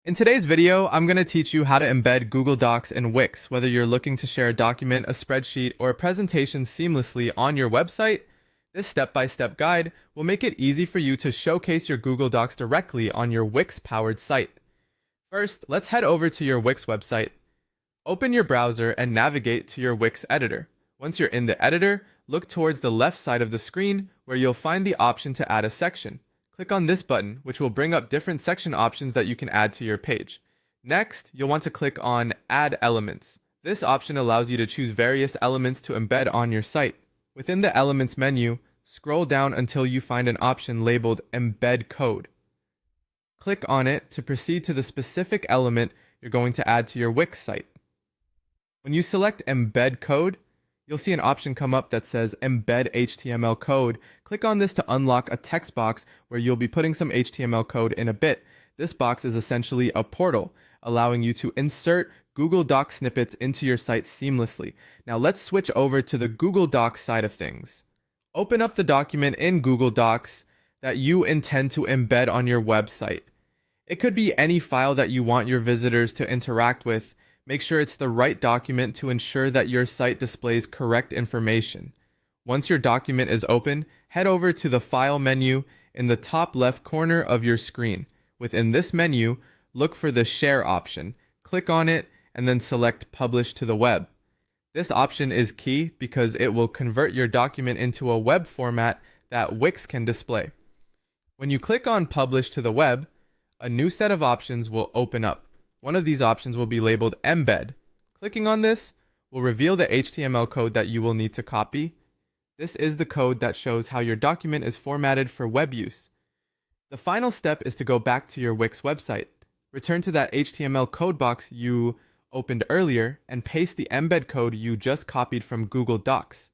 In today's video, I'm going to teach you how to embed Google Docs and Wix, whether you're looking to share a document, a spreadsheet, or a presentation seamlessly on your website. This step-by-step guide will make it easy for you to showcase your Google Docs directly on your Wix-powered site. First, let's head over to your Wix website. Open your browser and navigate to your Wix editor. Once you're in the editor, look towards the left side of the screen where you'll find the option to add a section. Click on this button, which will bring up different section options that you can add to your page. Next, you'll want to click on Add Elements. This option allows you to choose various elements to embed on your site. Within the Elements menu, scroll down until you find an option labeled Embed Code. Click on it to proceed to the specific element you're going to add to your Wix site. When you select Embed Code, you'll see an option come up that says Embed HTML Code. Click on this to unlock a text box where you'll be putting some HTML code in a bit. This box is essentially a portal, allowing you to insert Google Docs snippets into your site seamlessly. Now let's switch over to the Google Docs side of things. Open up the document in Google Docs that you intend to embed on your website. It could be any file that you want your visitors to interact with. Make sure it's the right document to ensure that your site displays correct information. Once your document is open, head over to the File menu in the top left corner of your screen. Within this menu, look for the Share option. Click on it and then select Publish to the web. This option is key because it will convert your document into a web format that Wix can display. When you click on Publish to the web, a new set of options will open up. One of these options will be labeled Embed. Clicking on this will reveal the HTML code that you will need to copy. This is the code that shows how your document is formatted for web use. The final step is to go back to your Wix website. Return to that HTML code box you opened earlier and paste the embed code you just copied from Google Docs.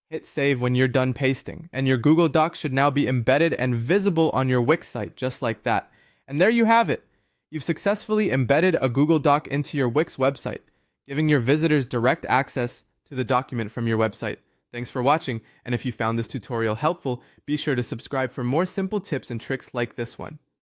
Hit save when you're done pasting, and your Google Docs should now be embedded and visible on your Wix site just like that. And there you have it. You've successfully embedded a Google Doc into your Wix website, giving your visitors direct access to the document from your website. Thanks for watching, and if you found this tutorial helpful, be sure to subscribe for more simple tips and tricks like this one.